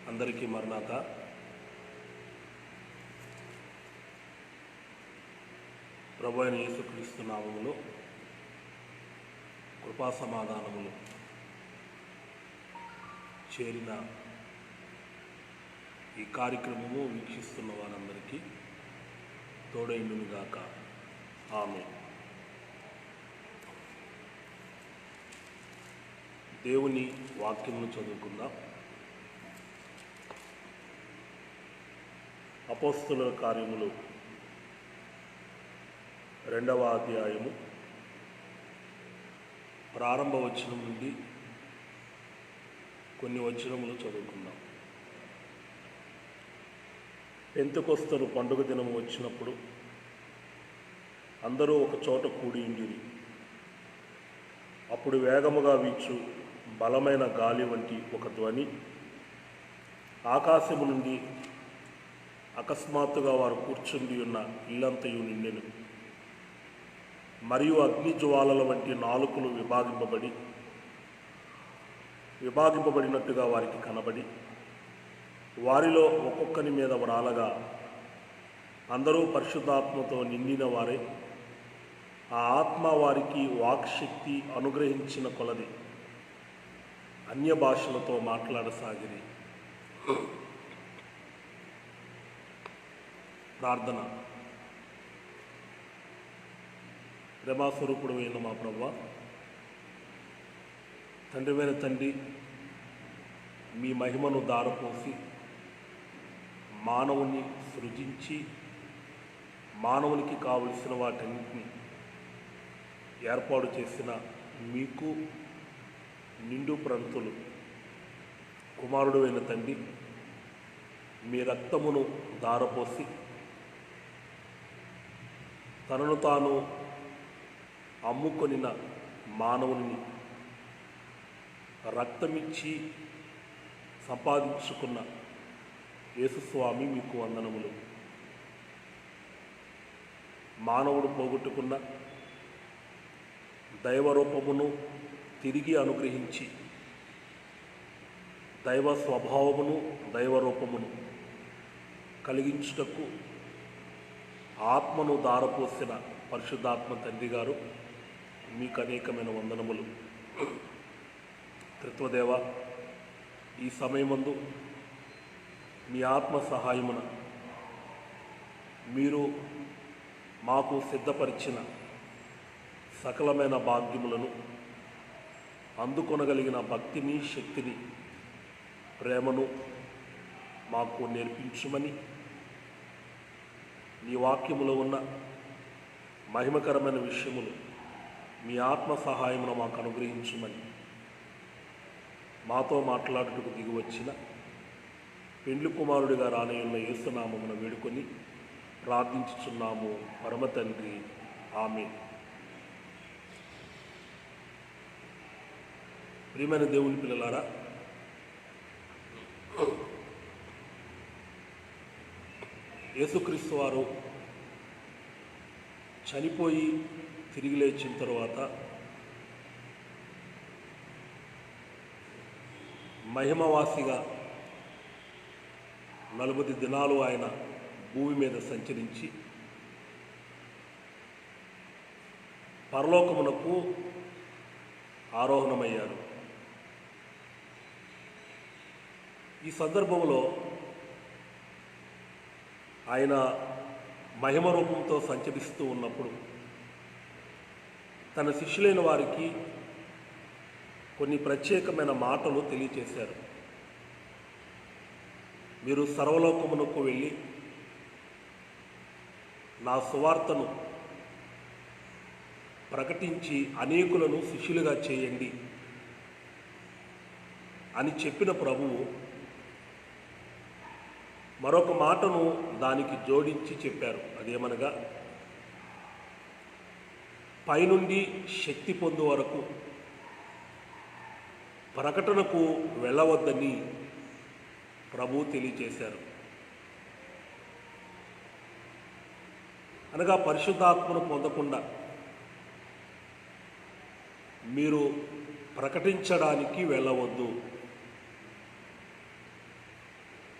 అందరికీ మరణాత. ప్రభు అయిన యేసుక్రీస్తు నామములో కృపా సమాధానములు చేరిన ఈ కార్యక్రమము వీక్షిస్తున్న వారందరికీ తోడైండునుగాక. ఆమేన్. దేవుని వాక్యమును చదువుకుందాం. అపోస్తలుల కార్యములు 2వ అధ్యాయము ప్రారంభ వచనం నుండి కొన్ని వచనములు చదువుకుందాం. పెంతెకొస్తు పండుగ దినము వచ్చినప్పుడు అందరూ ఒక చోట కూడి ఉండిరి. అప్పుడు వేగముగా వీచు బలమైన గాలి వంటి ఒక ధ్వని ఆకాశము నుండి అకస్మాత్తుగా వారు కూర్చుండి ఉన్న ఇల్లంతయు నిండెను. మరియు అగ్ని జ్వాలల వంటి నాలుకలు విభాగింపబడినట్టుగా వారికి కనబడి వారిలో ఒక్కొక్కని మీద వ్రాలగా అందరూ పరిశుద్ధాత్మతో నిండిన వారే ఆ ఆత్మ వారికి వాక్శక్తి అనుగ్రహించిన కొలది అన్య భాషలతో మాట్లాడసాగిరి. ప్రార్థన. ప్రేమాస్వరూపుడు అయిన మా ప్రభువా, తండ్రివైన తండ్రి, మీ మహిమను దారపోసి మానవుని సృజించి మానవునికి కావలసిన వాటన్నిటిని ఏర్పాటు చేసిన మీకు నిండు ప్రణతులు కుమారుడు అయిన తండ్రి, మీ రక్తమును దారపోసి తనను తాను అమ్ముకొనిన మానవుని రక్తమిచ్చి సంపాదించుకున్న యేసుస్వామి మీకు వందనములు. మానవుడు పోగొట్టుకున్న దైవరూపమును తిరిగి అనుగ్రహించి దైవ స్వభావమును దైవరూపమును కలిగించుటకు ఆత్మను దారపోసిన పరిశుద్ధాత్మ తండ్రి గారు, మీకు అనేకమైన వందనములు. త్రిత్వదేవ, ఈ సమయమందు మీ ఆత్మ సహాయమున మీరు మాకు సిద్ధపరిచిన సకలమైన భాగ్యములను అందుకొనగలిగిన భక్తిని, శక్తిని, ప్రేమను మాకు నేర్పించుమని, మీ వాక్యములో ఉన్న మహిమకరమైన విషయములు మీ ఆత్మ సహాయమును మాకు అనుగ్రహించుమని మాతో మాట్లాడుటకు దిగివచ్చిన పెండ్లి కుమారుడిగా రానయ్యున్న యేసునామమున వేడుకొని ప్రార్థించుచున్నాము పరమ తండ్రి. ఆమేన్. ప్రియమైన దేవుని పిల్లలారా, యేసుక్రీస్తు వారు చనిపోయి తిరిగి లేచిన తరువాత మహిమవాసిగా 40 దినాలు ఆయన భూమి మీద సంచరించి పరలోకమునకు ఆరోహణమయ్యారు. ఈ సందర్భంలో ఆయన మహిమ రూపంతో సంచరిస్తూ ఉన్నప్పుడు తన శిష్యులైన వారికి కొన్ని ప్రత్యేకమైన మాటలు తెలియచేశారు. మీరు సర్వలోకమునకు వెళ్ళి నా సువార్తను ప్రకటించి అనేకులను శిష్యులుగా చేయండి అని చెప్పిన ప్రభువు మరొక మాటను దానికి జోడించి చెప్పారు. అదేమనగా, పైనుండి శక్తి పొందు వరకు ప్రకటనకు వెళ్ళవద్దని ప్రభువు తెలియచేశారు. అనగా పరిశుద్ధాత్మను పొందకుండా మీరు ప్రకటించడానికి వెళ్ళవద్దు.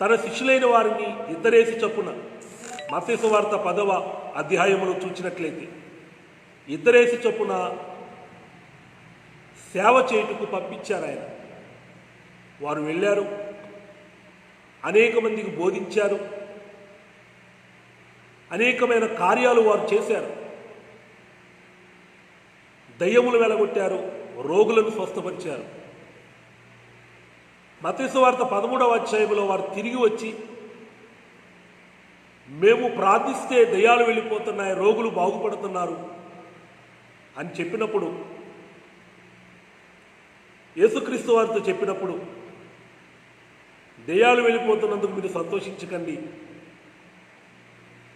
తన శిష్యులైన వారిని ఇద్దరేసి చొప్పున మత్తయి సువార్త 10వ అధ్యాయములో చూచినట్లయితే ఇద్దరేసి చొప్పున సేవ చేయుటకు పంపించారు ఆయన. వారు వెళ్ళారు, అనేక మందికి బోధించారు, అనేకమైన కార్యాలు వారు చేశారు. దయ్యములు వెలగొట్టారు, రోగులను స్వస్థపరిచారు. మత్తయి సువార్త 13వ అధ్యాయంలో వారు తిరిగి వచ్చి, మేము ప్రార్థిస్తే దయ్యాలు వెళ్ళిపోతున్నాయి, రోగులు బాగుపడుతున్నారు అని చెప్పినప్పుడు, యేసుక్రీస్తు వారితో చెప్పినప్పుడు, దయ్యాలు వెళ్ళిపోతున్నందుకు మీరు సంతోషించకండి,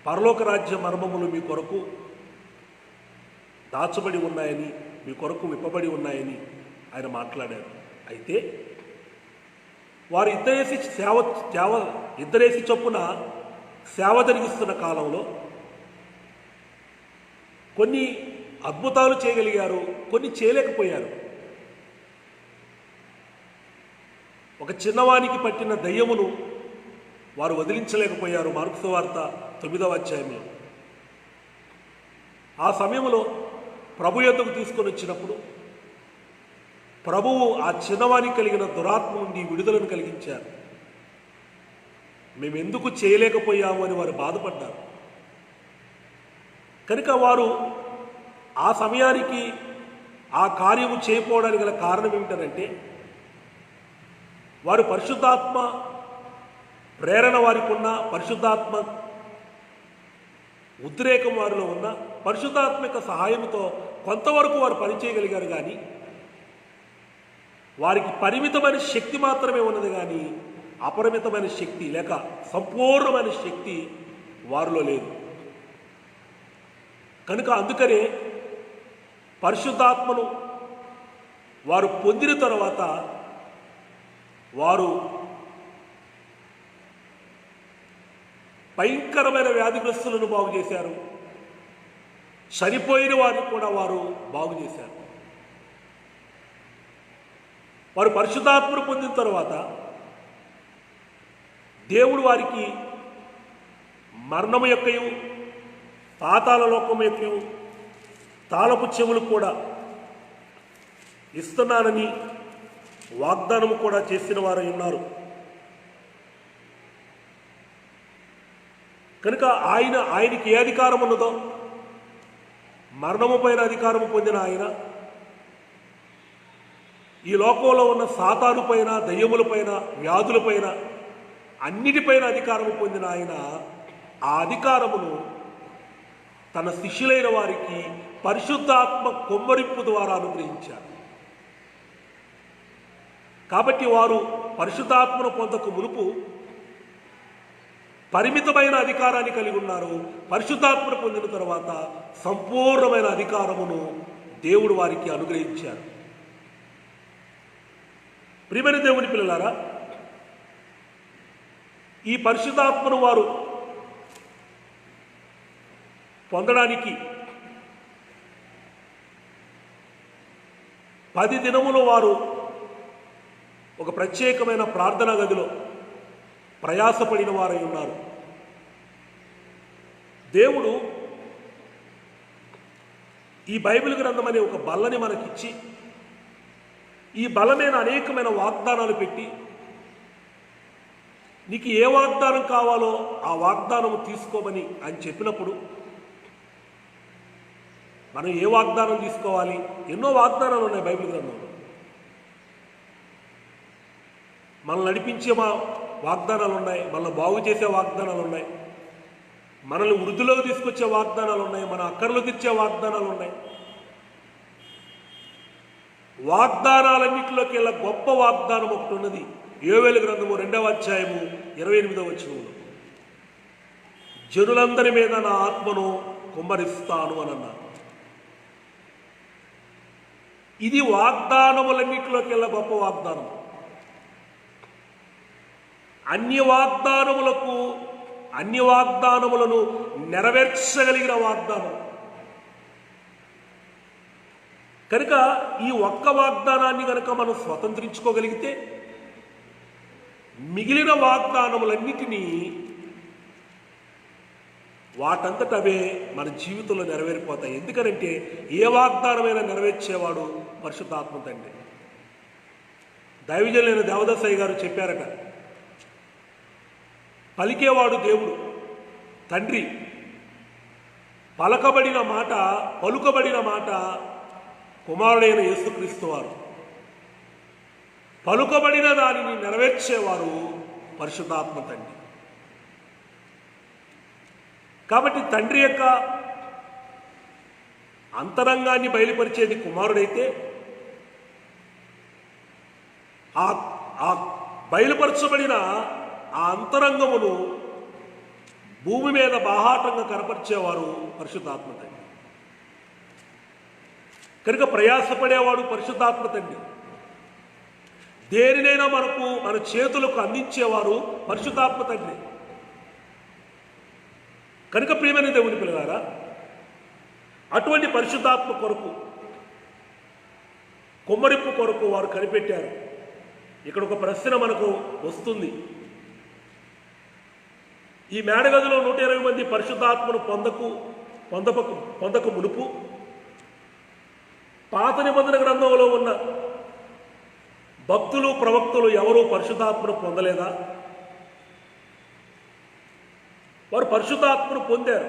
పరలోక రాజ్య మర్మములు మీ కొరకు దాచబడి ఉన్నాయని, మీ కొరకు విప్పబడి ఉన్నాయని ఆయన మాట్లాడారు. అయితే వారు ఇద్దరేసి చొప్పున సేవ జరిగిస్తున్న కాలంలో కొన్ని అద్భుతాలు చేయగలిగారు, కొన్ని చేయలేకపోయారు. ఒక చిన్నవానికి పట్టిన దయ్యమును వారు వదిలించలేకపోయారు. మార్కు సువార్త 9వ అధ్యాయంలో. ఆ సమయంలో ప్రభు యొద్దకు తీసుకొని వచ్చినప్పుడు ప్రభువు ఆ చిన్నవానికి కలిగిన దురాత్మ నుండి విడుదలను కలిగించారు. మేము ఎందుకు చేయలేకపోయాము అని వారు బాధపడ్డారు. కనుక వారు ఆ సమయానికి ఆ కార్యము చేయకపోవడానికి గల కారణం ఏమిటంటే, వారు పరిశుద్ధాత్మ ప్రేరణ వారికి ఉన్న, పరిశుద్ధాత్మ ఉద్రేకం వారిలో ఉన్న, పరిశుద్ధాత్మిక సహాయంతో కొంతవరకు వారు పనిచేయగలిగారు. కానీ వారికి పరిమితమైన శక్తి మాత్రమే ఉన్నది, కానీ అపరిమితమైన శక్తి లేక సంపూర్ణమైన శక్తి వారిలో లేదు. కనుక అందుకనే పరిశుద్ధాత్మను వారు పొందిన తర్వాత వారు భయంకరమైన వ్యాధిగ్రస్తులను బాగు చేశారు, చనిపోయిన వారిని కూడా వారు బాగు చేశారు. వారు పరిశుద్ధాత్మను పొందిన తర్వాత దేవుడు వారికి మరణము యొక్కయు పాతాళ లోకము యొక్కయు తాళపు చెవులు కూడా ఇస్తున్నానని వాగ్దానము కూడా చేసిన వారై ఉన్నారు. కనుక ఆయనకి ఏ అధికారం ఉన్నదో, మరణము పైన అధికారము పొందిన ఆయన ఈ లోకంలో ఉన్న సాతాను పైన, దయ్యముల పైన, వ్యాధుల పైన, అన్నిటిపైన అధికారము పొందిన ఆయన ఆ అధికారమును తన శిష్యులైన వారికి పరిశుద్ధాత్మ కొమ్మరింపు ద్వారా అనుగ్రహించారు. కాబట్టి వారు పరిశుద్ధాత్మను పొందక మునుపు పరిమితమైన అధికారాన్ని కలిగి ఉన్నారు. పరిశుద్ధాత్మను పొందిన తర్వాత సంపూర్ణమైన అధికారమును దేవుడు వారికి అనుగ్రహించారు. ప్రియమైన దేవుని పిల్లలారా, ఈ పరిశుద్ధాత్మను వారు పొందడానికి 10 దినములు వారు ఒక ప్రత్యేకమైన ప్రార్థనా గదిలో ప్రయాసపడిన వారై ఉన్నారు. దేవుడు ఈ బైబిల్ గ్రంథం అనే ఒక బల్లని మనకిచ్చి, ఈ బల్ల మీద అనేకమైన వాగ్దానాలు పెట్టి, నీకు ఏ వాగ్దానం కావాలో ఆ వాగ్దానం తీసుకోమని అని చెప్పినప్పుడు మనం ఏ వాగ్దానం తీసుకోవాలి? ఎన్నో వాగ్దానాలు ఉన్నాయి బైబిల్ గ్రంథంలో. మనల్ని నడిపించే వాగ్దానాలు ఉన్నాయి, మనల్ని బాగు చేసే వాగ్దానాలు ఉన్నాయి, మనల్ని వృద్ధిలోకి తీసుకొచ్చే వాగ్దానాలు ఉన్నాయి, మన అక్కర్లు తీర్చే వాగ్దానాలు ఉన్నాయి. వాగ్దానాలన్నింటిలోకి వెళ్ళ గొప్ప వాగ్దానం ఒకటి ఉన్నది. యోవేలు గ్రంథము 2వ అధ్యాయము 28వ వచనంలో, జనులందరి మీద నా ఆత్మను కుమ్మరిస్తాను అని అన్నారు. ఇది వాగ్దానములన్నింటిలోకి వెళ్ళ గొప్ప వాగ్దానం. అన్ని వాగ్దానములను నెరవేర్చగలిగిన వాగ్దానం. కనుక ఈ ఒక్క వాగ్దానాన్ని కనుక మనం స్వతంత్రించుకోగలిగితే మిగిలిన వాగ్దానములన్నిటినీ వాటంతటవే మన జీవితంలో నెరవేరిపోతాయి. ఎందుకనంటే ఏ వాగ్దానమైనా నెరవేర్చేవాడు పరిశుద్ధాత్మ తండ్రి. దైవజనులైన దేవదాసయ్య గారు చెప్పారట, పలికేవాడు దేవుడు తండ్రి, పలుకబడిన మాట కుమారుడైన యేసుక్రీస్తు వారు, పలుకబడిన దానిని నెరవేర్చేవారు పరిశుద్ధాత్మ తండ్రి. కాబట్టి తండ్రి యొక్క అంతరంగాన్ని బయలుపరిచేది కుమారుడైతే, ఆ బయలుపరచబడిన ఆ అంతరంగమును భూమి మీద బాహాటంగా కనపరిచేవారు పరిశుద్ధాత్మ తండ్రి. కనుక ప్రయాసపడేవాడు పరిశుద్ధాత్మ తండ్రి. దేనినైనా మన చేతులకు అందించేవారు పరిశుద్ధాత్మ తండ్రి. కనుక ప్రియమైన దేవుని పిల్లలారా, అటువంటి పరిశుద్ధాత్మ కొరకు, కుమ్మరింపు కొరకు వారు కనిపెట్టారు. ఇక్కడ ఒక ప్రశ్న మనకు వస్తుంది. ఈ మేడగదిలో 120 మంది పరిశుద్ధాత్మను పొందక మునుపు పాత నిబంధన గ్రంథంలో ఉన్న భక్తులు ప్రవక్తలు ఎవరూ పరిశుద్ధాత్మను పొందలేదా? వారు పరిశుద్ధాత్మను పొందారు,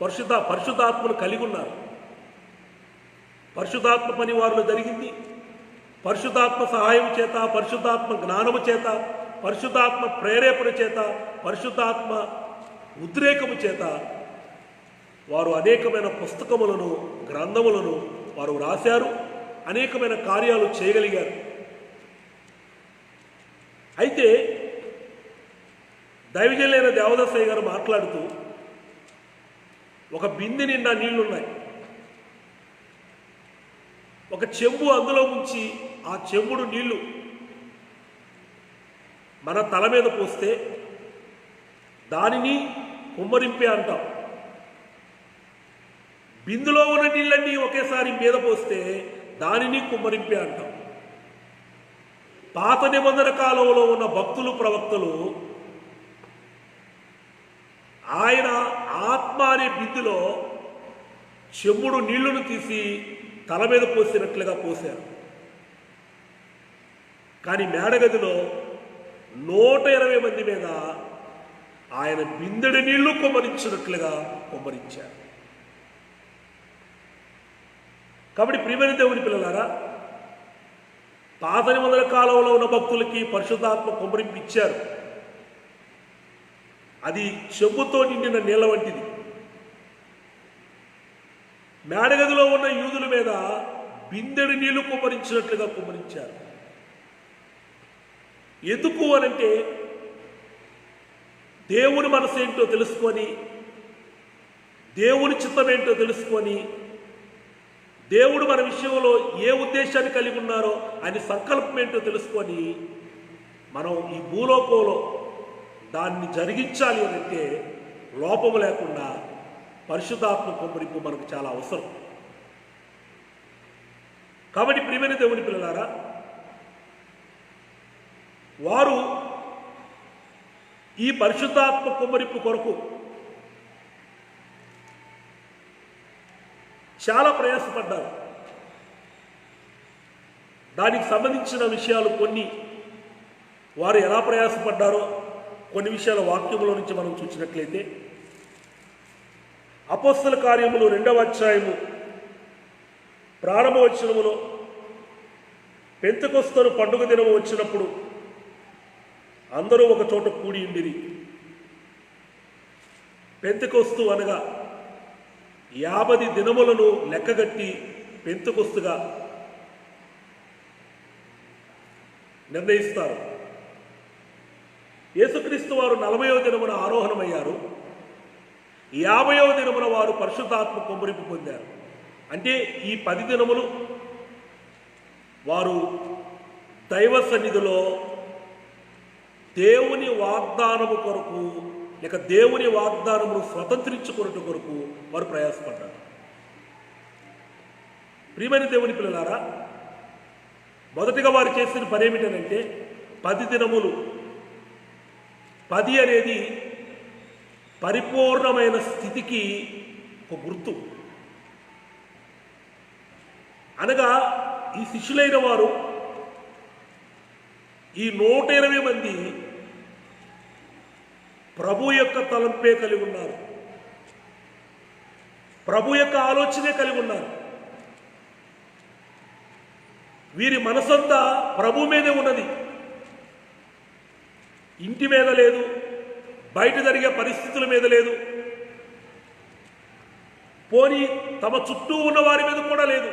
పరిశుద్ధాత్మను కలిగి ఉన్నారు. పరిశుద్ధాత్మ పని వారిలో జరిగింది. పరిశుద్ధాత్మ సహాయం చేత, పరిశుద్ధాత్మ జ్ఞానము చేత, పరిశుద్ధాత్మ ప్రేరేపణ చేత, పరిశుద్ధాత్మ ఉద్రేకము చేత వారు అనేకమైన పుస్తకములను, గ్రంథములను వారు రాశారు, అనేకమైన కార్యాలు చేయగలిగారు. అయితే దైవజనులైన దేవదాసయ్య గారు మాట్లాడుతూ, ఒక బిందె నిండా నీళ్లున్నాయి, ఒక చెంబు అందులో ఉంచి ఆ చెంబుడు నీళ్లు మన తల మీద పోస్తే దానిని కుమ్మరింపే అంటాం. బిందులో ఉన్న నీళ్ళన్నీ ఒకేసారి మీద పోస్తే దానిని కుమ్మరింపే అంటాం. పాత నిబంధన కాలంలో ఉన్న భక్తులు ప్రవక్తలు ఆయన ఆత్మ అనే బిందులో చెంబుడు నీళ్లను తీసి తల మీద పోసినట్లుగా పోశారు. కానీ మేడగదిలో 120 మంది మీద ఆయన బిందెడి నీళ్లు కుమ్మరించినట్లుగా కుమ్మరించారు. కాబట్టి ప్రియమైన దేవుని పిల్లలారా, పాత నిబంధన కాలంలో ఉన్న భక్తులకి పరిశుద్ధాత్మ కుమ్మరింపిచ్చారు. అది చెంబుతో నిండిన నీళ్ళ వంటిది. మేడగదిలో ఉన్న యూదుల మీద బిందెడి నీళ్లు కుమ్మరించినట్లుగా కుమ్మరించారు. ఎందుకు అనంటే దేవుని మనసు ఏంటో తెలుసుకొని, దేవుని చిత్తం ఏంటో తెలుసుకొని, దేవుడు మన విషయంలో ఏ ఉద్దేశాన్ని కలిగి ఉన్నారో ఆయన సంకల్పం ఏంటో తెలుసుకొని మనం ఈ భూలోకంలో దాన్ని జరిగించాలి అనంటే లోపము లేకుండా పరిశుద్ధాత్మ కుమ్మరింపు మనకు చాలా అవసరం. కాబట్టి ప్రియమైన దేవుని పిల్లలారా, వారు ఈ పరిశుద్ధాత్మ కుమ్మరింపు కొరకు చాలా ప్రయాసపడ్డారు. దానికి సంబంధించిన విషయాలు కొన్ని వారు ఎలా ప్రయాసపడ్డారో కొన్ని విషయాల వాక్యములో నుంచి మనం చూసినట్లయితే, అపోస్తల కార్యములు 2వ అధ్యాయము ప్రారంభ వచనములో పెంతెకొస్తు పండుగ దినము వచ్చినప్పుడు అందరూ ఒక చోట కూడి ఉండిరి. పెంతెకొస్తు అనగా 50 దినములను లెక్కగట్టి పెంతెకొస్తుగా నిర్ణయిస్తారు. యేసుక్రీస్తు వారు 40వ దినమున ఆరోహణమయ్యారు. 50వ దినమున వారు పరిశుద్ధాత్మ కుమ్మరింపు పొందారు. అంటే ఈ 10 దినములు వారు దైవ సన్నిధిలో దేవుని వాగ్దానము కొరకు లేక దేవుని వాగ్దానమును స్వతంత్రించుకున్నట్టు కొరకు వారు ప్రయాసపడ్డారు. ప్రియమైన దేవుని పిల్లలారా, మొదటిగా వారు చేసిన పని ఏమిటనంటే 10 దినములు 10 అనేది పరిపూర్ణమైన స్థితికి ఒక గుర్తు. అనగా ఈ శిష్యులైన వారు ఈ 120 మంది ప్రభు యొక్క తలంపే కలిగి ఉన్నారు, ప్రభు యొక్క ఆలోచనే కలిగి ఉన్నారు. వీరి మనసంతా ప్రభు మీదే ఉన్నది, ఇంటి మీద లేదు, బయట జరిగే పరిస్థితుల మీద లేదు, పోనీ తమ చుట్టూ ఉన్న వారి మీద కూడా లేదు.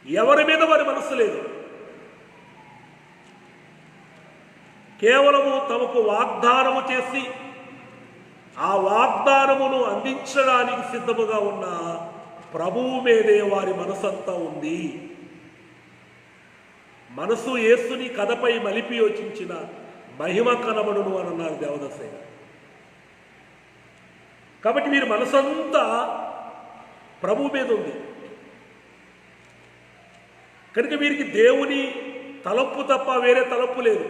ఎవరి మీద వారి మనస్సు లేదు. కేవలము తమకు వాగ్దానము చేసి ఆ వాగ్దానమును అందించడానికి సిద్ధముగా ఉన్న ప్రభువు మీదే వారి మనసంతా ఉంది. మనసు యేసుని కథపై మలిపి యోచించిన మహిమ కనబడును అని అన్నారు దేవదాసయ్య. కాబట్టి వీరి మనసంతా ప్రభువు మీద ఉంది కనుక వీరికి దేవుని తలంపు తప్ప వేరే తలంపు లేదు.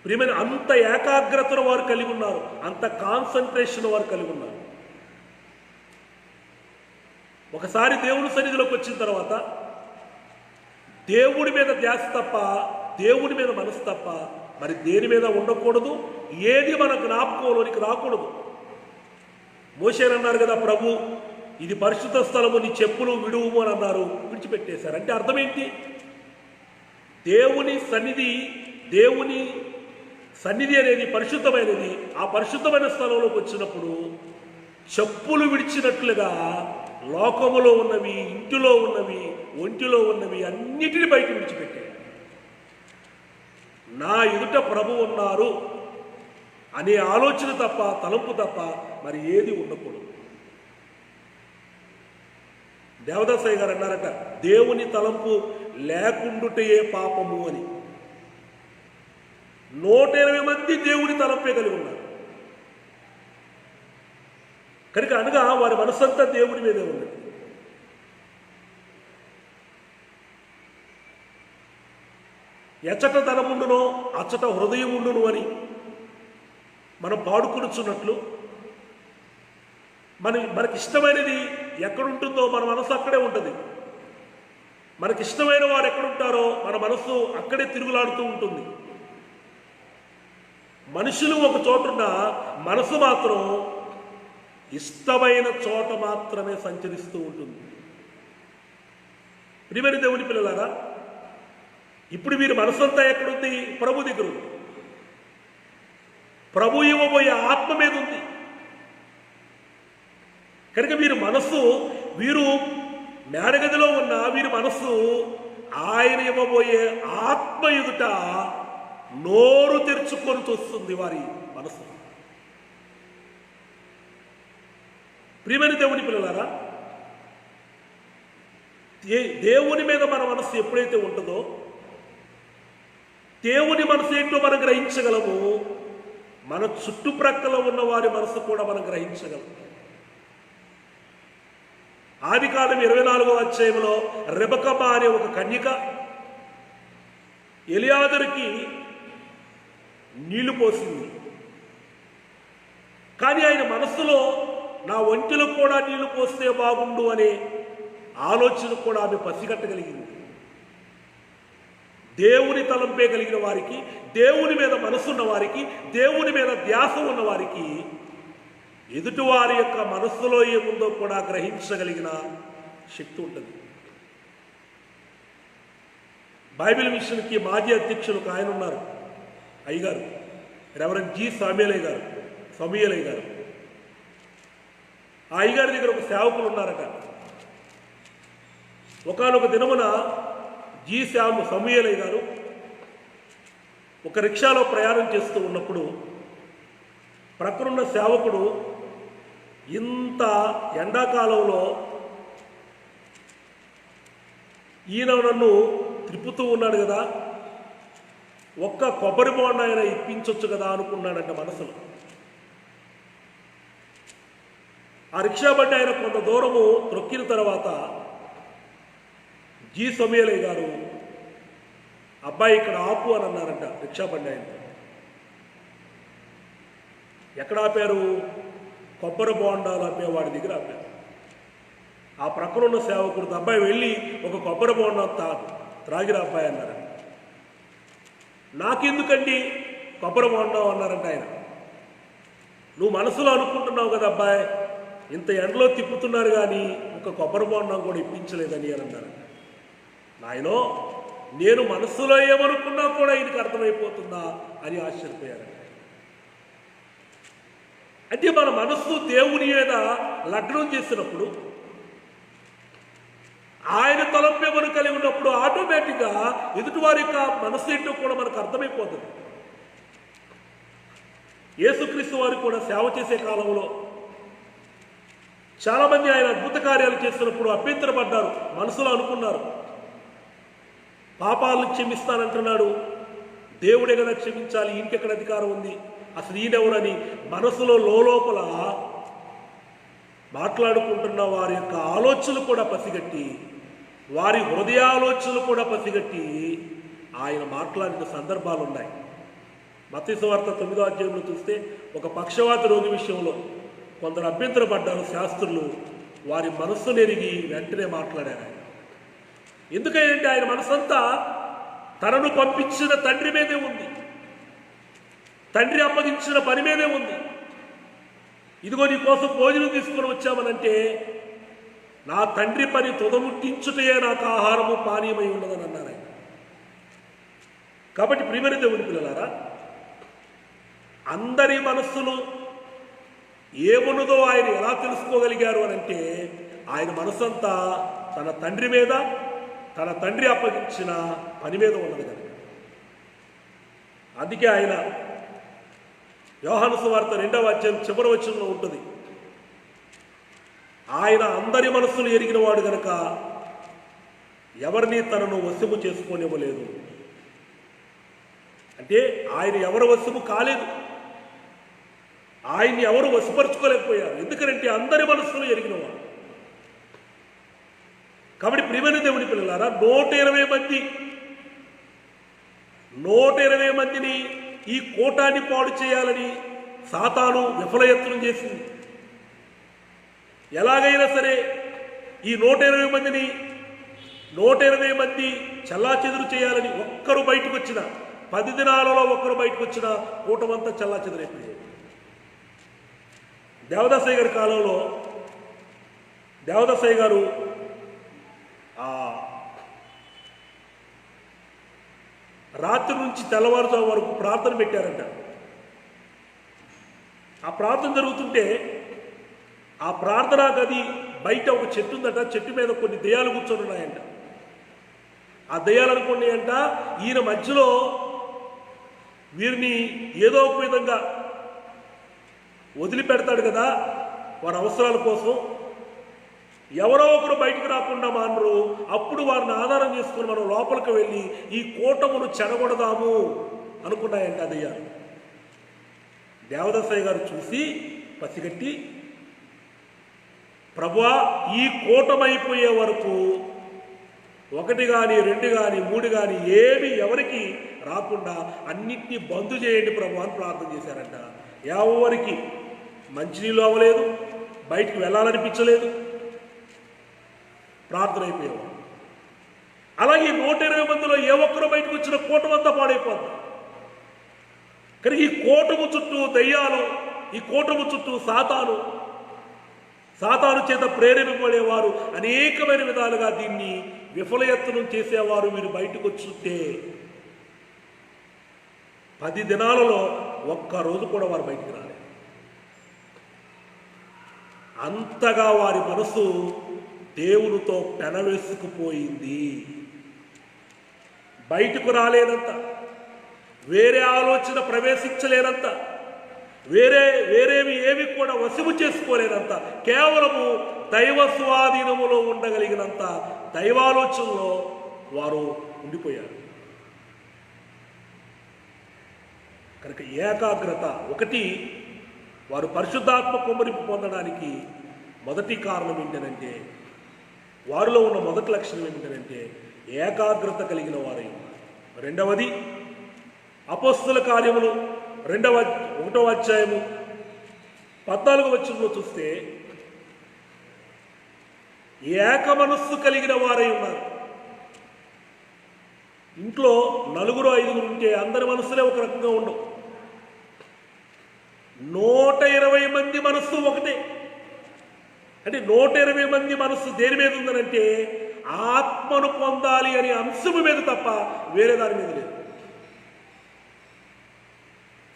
ప్రియమైన అంత ఏకాగ్రతను వారు కలిగి ఉన్నారు, అంత కాన్సన్ట్రేషన్ వారు కలిగి ఉన్నారు. ఒకసారి దేవుని సన్నిధిలోకి వచ్చిన తర్వాత దేవుడి మీద ధ్యాస తప్ప, దేవుడి మీద మనసు తప్ప మరి దేని మీద ఉండకూడదు, ఏది మన జ్ఞాపకంలోనికి రాకూడదు. మోషేనన్నారు కదా, ప్రభు ఇది పరిశుద్ధ స్థలము, నీ చెప్పులు విడువుము అని అన్నారు, విడిచిపెట్టేశారు. అంటే అర్థం ఏంటి? దేవుని సన్నిధి అనేది పరిశుద్ధమైనది. ఆ పరిశుద్ధమైన స్థలంలోకి వచ్చినప్పుడు చెప్పులు విడిచినట్లుగా లోకములో ఉన్నవి, ఇంటిలో ఉన్నవి, ఒంటిలో ఉన్నవి అన్నిటిని బయట విడిచిపెట్టాయి. నా ఎదుట ప్రభు ఉన్నారు అనే ఆలోచన తప్ప, తలంపు తప్ప మరి ఏది ఉండకూడదు. దేవదాసయ్య గారు అన్నారట, దేవుని తలంపు లేకుండుటయే పాపము అని. 120 మంది దేవుని తలంపే కలిగి ఉన్నారు కనుక అనగా వారి మనసంతా దేవుని మీదే ఉంది. ఎచ్చట ధనముండునో అచ్చట హృదయం ఉండును అని మనం పాడుకునుచున్నట్లు మనకిష్టమైనది ఎక్కడుంటుందో మన మనసు అక్కడే ఉంటుంది. మనకిష్టమైన వారు ఎక్కడుంటారో మన మనసు అక్కడే తిరుగులాడుతూ ఉంటుంది. మనుషులు ఒక చోటున్న మనసు మాత్రం ఇష్టమైన చోట మాత్రమే సంచరిస్తూ ఉంటుంది. ప్రియమైన దేవుని పిల్లలారా, ఇప్పుడు వీరి మనసంతా ఎక్కడుంది? ప్రభు దగ్గర ఉంది. ప్రభు ఇవ్వబోయే ఆత్మ మీద ఉంది కనుక వీరు మేడగదిలో ఉన్న వీరి మనస్సు ఆయన ఇవ్వబోయే ఆత్మ ఎదుట నోరు తెరుచుకొని చూస్తుంది వారి మనసు. ప్రియమైన దేవుని పిల్లలారా, దేవుని మీద మన మనసు ఎప్పుడైతే ఉంటుందో దేవుని మనసు ఏంటో మనం గ్రహించగలము, మన చుట్టుప్రక్కల ఉన్న వారి మనసు కూడా మనం గ్రహించగలము. ఆదికాండం 24వ అధ్యాయంలో రెబెక్కమ్మ అనే ఒక కన్యక ఎలియాజరుకి నీళ్లు పోసింది. కానీ ఆయన మనస్సులో నా ఒంటిలో కూడా నీళ్లు పోస్తే బాగుండు అనే ఆలోచన కూడా ఆమె పసిగట్టగలిగింది. దేవుని తలంపే కలిగిన వారికి, దేవుని మీద మనసున్న వారికి, దేవుని మీద ధ్యాస ఉన్న వారికి ఎదుటివారి యొక్క మనస్సులో ఏముందో కూడా గ్రహించగలిగిన శక్తి ఉంటుంది. బైబిల్ మిషన్కి మాజీ అధ్యక్షులు ఒక ఆయన ఉన్నారు, అయ్యగారు రెవరెండ్ జి సమూయేలయ్య గారు. ఆ అయ్యగారి దగ్గర ఒక సేవకులు ఉన్నారట. ఒకానొక దినమున సమూయేలయ్య గారు ఒక రిక్షాలో ప్రయాణం చేస్తూ ఉన్నప్పుడు ప్రక్కనున్న సేవకుడు ఇంత ఎండాకాలంలో ఈయన నన్ను త్రిప్పుతూ ఉన్నాడు కదా, ఒక్క కొబ్బరి బోండా ఆయన ఇప్పించవచ్చు కదా అనుకున్నాడంట మనసులో. ఆ రిక్షా బండి ఆయన కొంత దూరము త్రొక్కిన తర్వాత సమూయేలయ్య గారు అబ్బాయి ఇక్కడ ఆపు అని అన్నారంట రిక్షా బండి ఆయన. ఎక్కడ ఆపారు? కొబ్బరి బోండాలు ఆపేవాడి దగ్గర ఆపారు. ఆ ప్రక్కన ఉన్న సేవకుడు అబ్బాయి వెళ్ళి ఒక కొబ్బరి బోండం త్రాగిరా అబ్బాయి అన్నారంట. నాకెందుకండి కొబ్బరి బోండం అన్నారంట ఆయన. నువ్వు మనసులో అనుకుంటున్నావు కదా అబ్బాయి, ఇంత ఎండలో తిప్పుతున్నారు కానీ ఒక కొబ్బరి బోండం కూడా ఇప్పించలేదని అని అన్నారు. నాయనో, నేను మనస్సులో ఏమనుకున్నా కూడా ఈయనకి అర్థమైపోతుందా అని ఆశ్చర్యపోయారు. అంటే మన మనస్సు దేవుని మీద లగ్నం చేసినప్పుడు, ఆయన తలంపే మనం కలిగి ఉన్నప్పుడు ఆటోమేటిక్గా ఎదుటివారి యొక్క మనస్సు ఏంటో కూడా మనకు అర్థమైపోతుంది. యేసుక్రీస్తు వారు కూడా సేవ చేసే కాలంలో చాలామంది ఆయన అద్భుత కార్యాలు చేస్తున్నప్పుడు అభ్యంతరపడ్డారు. మనసులో అనుకున్నారు, పాపాలను క్షమిస్తానంటున్నాడు, దేవుడే కదా క్షమించాలి, ఇంకెక్కడ అధికారం ఉంది, అసలు ఈయనెవరని మనసులో లోపల మాట్లాడుకుంటున్న వారి యొక్క ఆలోచనలు కూడా పసిగట్టి, వారి హృదయాలోచనలు కూడా పసిగట్టి ఆయన మాట్లాడిన సందర్భాలు ఉన్నాయి. మత్తయి సువార్త 9వ అధ్యాయంలో చూస్తే ఒక పక్షవాత రోగి విషయంలో కొందరు అభ్యంతరపడ్డారు శాస్త్రులు. వారి మనస్సు నెరిగి వెంటనే మాట్లాడారు. ఎందుకంటే ఆయన మనసంతా తనను పంపించిన తండ్రి మీదే ఉంది, తండ్రి అప్పగించిన పని మీదే ఉంది. ఇదిగో నీ కోసం భోజనం తీసుకొని వచ్చామనంటే నా తండ్రి పని తుదముట్టించుటే నాకు ఆహారము పానీయమై ఉన్నదని అన్నారు ఆయన. కాబట్టి ప్రియమైన దేవుని పిల్లలారా, అందరి మనస్సులు ఏమున్నదో ఆయన ఎలా తెలుసుకోగలిగారు అని అంటే ఆయన మనసంతా తన తండ్రి మీద, తన తండ్రి అప్పగించిన పని మీద ఉన్నది కనుక. అందుకే ఆయన యోహాను సువార్త 2వ అధ్యాయం చివరి వచనంలో ఉంటుంది, ఆయన అందరి మనస్సులు ఎరిగిన వాడు గనక ఎవరిని తనను వశము చేసుకోనివ్వలేదు. అంటే ఆయన ఎవరు వశము కాలేదు, ఆయన్ని ఎవరు వశపరుచుకోలేకపోయారు. ఎందుకంటే అందరి మనస్సులు ఎరిగినవాడు. కాబట్టి ప్రియమైన దేవుని పిల్లలారా, 120 మందిని ఈ కూటాన్ని పాడు చేయాలని సాతాను విఫలయత్నం చేసింది. ఎలాగైనా సరే ఈ 120 మంది చల్లాచెదురు చేయాలని ఒక్కరు బయటకు వచ్చిన 10 దినాలలో ఒక్కరు బయటకు వచ్చిన కూటమంతా చల్లాచెదురైపోయింది. దేవదాసయ్య గారి కాలంలో దేవదాసయ్య గారు రాత్రి నుంచి తెల్లవారుజాము వరకు ప్రార్థన పెట్టారంట. ఆ ప్రార్థన జరుగుతుంటే ఆ ప్రార్థనా గది బయట ఒక చెట్టు ఉందట. చెట్టు మీద కొన్ని దెయ్యాలు కూర్చొని ఉన్నాయంట. ఆ దెయ్యాలు అనుకున్నాయంట, ఈయన మధ్యలో వీరిని ఏదో ఒక విధంగా వదిలిపెడతాడు కదా వారి అవసరాల కోసం, ఎవరో ఒకరు బయటికి రాకుండా మానరు, అప్పుడు వారిని ఆధారం చేసుకుని మనం లోపలికి వెళ్ళి ఈ కూటమును చెడగొడదాము అనుకున్నాయంట దెయ్యాలు. దేవదాసయ్య గారు చూసి పసిగట్టి, ప్రభువా, ఈ కూటమైపోయే వరకు 1 కానీ 2 కానీ 3 కానీ ఏమి ఎవరికి రాకుండా అన్నిటినీ బంద్ చేయండి ప్రభు అని ప్రార్థన చేశారంట. ఎవరికి మంచినీళ్ళు అవ్వలేదు, బయటికి వెళ్ళాలనిపించలేదు, ప్రార్థన అయిపోయేవాడు. అలాగే 120 మందిలో ఏ ఒక్కరో బయటకు వచ్చిన కూటమంతా పాడైపోద్ది. కానీ ఈ కూటము చుట్టూ దయ్యాలు, ఈ కూటము చుట్టూ సాతాను చేత ప్రేరేపింపబడేవారు అనేకమైన విధాలుగా దీన్ని విఫలయత్నం చేసేవారు వీరు బయటకు వచ్చుంటే 10 దినాలలో ఒక్కరోజు కూడా వారు బయటికి రాలేదు. అంతగా వారి మనసు దేవునితో పెనవేసుకుపోయింది. బయటకు రాలేనంత, వేరే ఆలోచన ప్రవేశించలేనంత, వేరేవి ఏవి కూడా వశము చేసుకోలేనంత, కేవలము దైవ స్వాధీనములో ఉండగలిగినంత దైవాలోచనలో వారు ఉండిపోయారు. కనుక ఏకాగ్రత ఒకటి వారు పరిశుద్ధాత్మ కుమ్మరింపు పొందడానికి మొదటి కారణం ఏంటంటే, వారిలో ఉన్న మొదటి లక్షణం ఏమిటంటే ఏకాగ్రత కలిగిన వారై ఉన్నారు. రెండవది అపోస్తల కార్యములు 1వ అధ్యాయము 14వ వచనంలో చూస్తే ఏక మనస్సు కలిగిన వారై ఉన్నారు. ఇంట్లో 4-5 ఉంటే అందరి మనస్సులే ఒక రకంగా ఉండవు. 120 మంది మనస్సు ఒకటే. అంటే 120 మంది మనస్సు దేని మీద ఉందనంటే ఆత్మను పొందాలి అనే అంశము మీద తప్ప వేరే దాని మీద లేదు.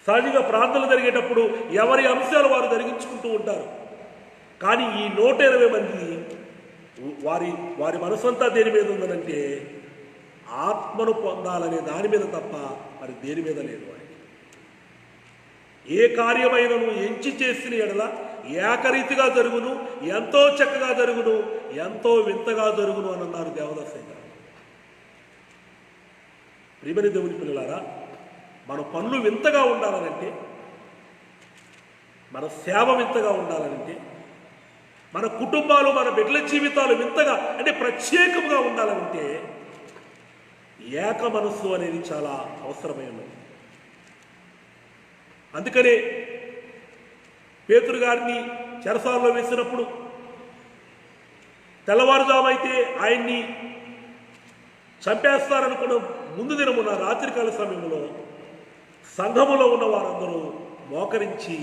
సహజంగా ప్రార్థనలు జరిగేటప్పుడు ఎవరి అంశాలు వారు జరిగించుకుంటూ ఉంటారు. కానీ ఈ 120 మంది వారి వారి మనసంతా దేని మీద ఉందనంటే ఆత్మను పొందాలనే దాని మీద తప్ప మరి దేని మీద లేదు. వారికి ఏ కార్యమైనను ఎంచి చేసిన ఎడల ఏకరీతిగా జరుగును, ఎంతో చక్కగా జరుగును, ఎంతో వింతగా జరుగును అని అన్నారు దేవదాసయ్య గారు. ప్రియమైన దేవుని పిల్లలారా, మన పనులు వింతగా ఉండాలనంటే, మన సేవ వింతగా ఉండాలనంటే, మన కుటుంబాలు మన బిడ్డల జీవితాలు వింతగా అంటే ప్రత్యేకంగా ఉండాలంటే ఏక మనస్సు అనేది చాలా అవసరమైనది. అందుకనే పేతురు గారిని చెరసాలలో వేసినప్పుడు తెల్లవారుజామైతే ఆయన్ని చంపేస్తారనుకున్న ముందు దినమున రాత్రికాల సమయంలో సంఘములో ఉన్న వారందరూ మోకరించి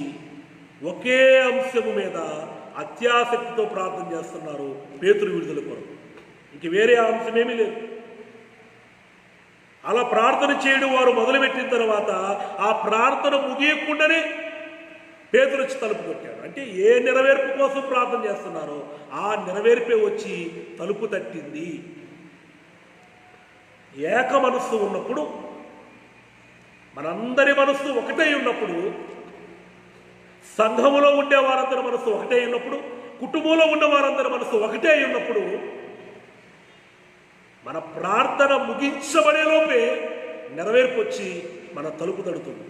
ఒకే అంశము మీద అత్యాసక్తితో ప్రార్థన చేస్తున్నారు పేతురు విడుదల కొరకు. ఇంక వేరే అంశమేమీ లేదు. అలా ప్రార్థన చేయడం వారు మొదలుపెట్టిన తర్వాత ఆ ప్రార్థన ముగియకుండానే పేతురు వచ్చి తలుపు కొట్టాడు. అంటే ఏ నెరవేర్పు కోసం ప్రార్థన చేస్తున్నారో ఆ నెరవేర్పే వచ్చి తలుపు తట్టింది. ఏక మనస్సు ఉన్నప్పుడు, మనందరి మనస్సు ఒకటే ఉన్నప్పుడు, సంఘములో ఉండే వారందరి మనస్సు ఒకటే ఉన్నప్పుడు, కుటుంబంలో ఉన్న వారందరి మనస్సు ఒకటే ఉన్నప్పుడు మన ప్రార్థన ముగించబడేలోపే నెరవేర్పు వచ్చి మన తలుపు తడుతుంది.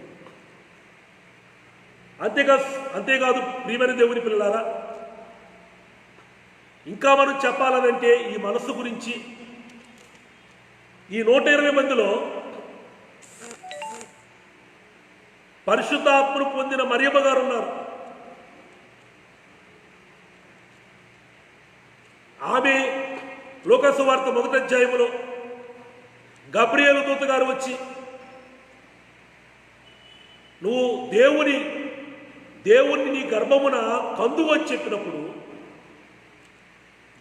అంతేకాదు ప్రియమైన దేవుని పిల్లలారా, ఇంకా మనం చెప్పాలనంటే ఈ మనస్సు గురించి ఈ 120 మందిలో పరిశుద్ధాత్మను పొందిన మరియమ్మ గారు ఉన్నారు. ఆమె లూకాసు వార్త 1వ అధ్యాయములో గబ్రియేలు దూత గారు వచ్చి నువ్వు దేవుణ్ణి నీ గర్భమున కందువు అని చెప్పినప్పుడు,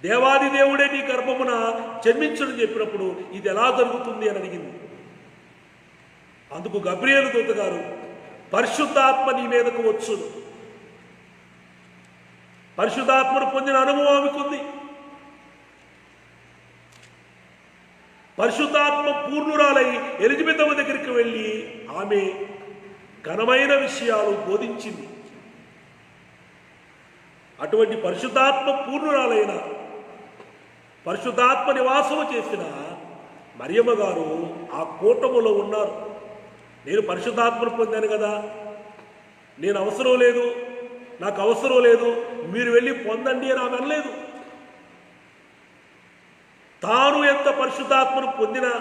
దేవాది దేవుడే నీ గర్భమున జన్మించడం చెప్పినప్పుడు ఇది ఎలా జరుగుతుంది అని అడిగింది. అందుకు గబ్రియేలు దూత గారు పరిశుద్ధాత్మ నీ మీదకు వచ్చును, పరిశుద్ధాత్మను పొందిన అనుభవం ఆమెకుంది, పరిశుద్ధాత్మ పూర్ణురాలై ఎలిజబెతమ్మ దగ్గరికి వెళ్ళి ఆమె ఘనమైన విషయాలు బోధించింది. అటువంటి పరిశుద్ధాత్మ పూర్ణురాలైన, పరిశుద్ధాత్మ నివాసము చేసిన మరియమ్మ గారు ఆ కూటములో ఉన్నారు. నేను పరిశుద్ధాత్మను పొందాను కదా, నేను అవసరం లేదు, నాకు అవసరం లేదు, మీరు వెళ్ళి పొందండి అని ఆమె అనలేదు. తాను ఎంత పరిశుద్ధాత్మను పొందినా,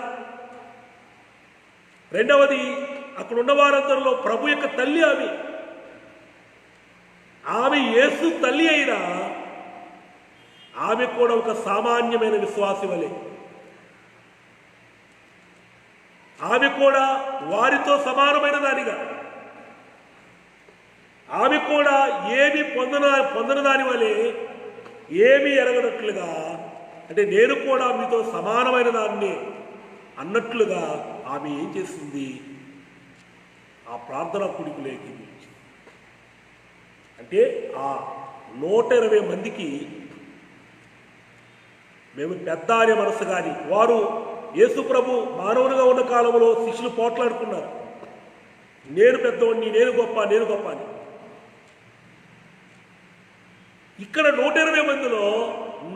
రెండవది అక్కడ ఉన్న వారందరిలో ప్రభు యొక్క తల్లి ఆమె యేసు తల్లి అయినా ఆమె కూడా ఒక సామాన్యమైన విశ్వాసి వలె, ఆమె కూడా వారితో సమానమైన దానిగా, ఆమె కూడా ఏమి పొందని దాని వలె ఏమి ఎరగనట్లుగా, అంటే నేను కూడా మీతో సమానమైన దాన్ని అన్నట్లుగా ఆమె ఏం చేసింది, ఆ ప్రార్థనా కుడికులేకి అంటే ఆ 120 మందికి మేము పెద్ద అనే మనసు కానీ, వారు యేసు ప్రభు మానవునిగా ఉన్న కాలంలో శిష్యులు పోట్లాడుకున్నారు, నేను పెద్దవాడిని, నేను గొప్ప అని. ఇక్కడ 120 మందిలో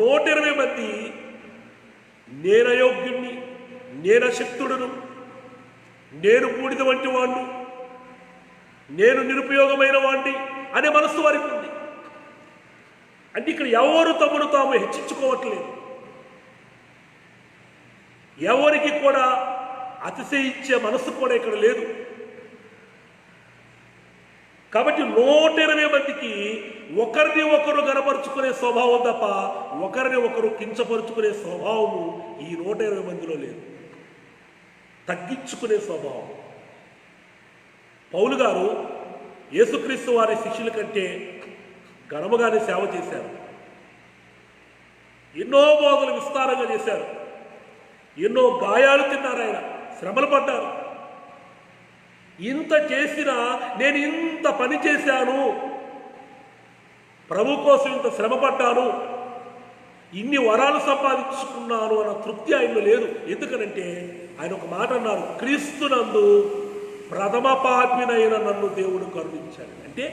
120 మంది నేను అయోగ్యుణ్ణి, నేను అశక్తుడును, నేను బూడిద వంటి వాణ్ణి, నేను నిరుపయోగమైన వాణ్ణి అనే మనస్సు వారికి ఉంది. అంటే ఇక్కడ ఎవరు తమను తాము హెచ్చించుకోవట్లేదు, ఎవరికి కూడా అతిశయించే మనసు కూడా ఇక్కడ లేదు. కాబట్టి 120 మందికి ఒకరిని ఒకరు గనపరుచుకునే స్వభావం తప్ప ఒకరిని ఒకరు కించపరుచుకునే స్వభావము ఈ 120 మందిలో లేదు. తగ్గించుకునే స్వభావం. పౌలు గారు యేసుక్రీస్తు వారి శిష్యుల కంటే ఘనముగానే సేవ చేశారు. ఎన్నో బోధలు విస్తారంగా చేశారు. ఎన్నో గాయాలు తిన్నారు. ఆయన శ్రమలు పడ్డారు. ఇంత చేసినా నేను ఇంత పని చేశాను, ప్రభు కోసం ఇంత శ్రమ పడ్డాను, ఇన్ని వరాలు సంపాదించుకున్నాను అన్న తృప్తి ఆయనలో లేదు. ఎందుకనంటే ఆయన ఒక మాట అన్నారు, క్రీస్తునందు ప్రథమ పాపినైన నన్ను దేవుడు కరుణించాడు. అంటే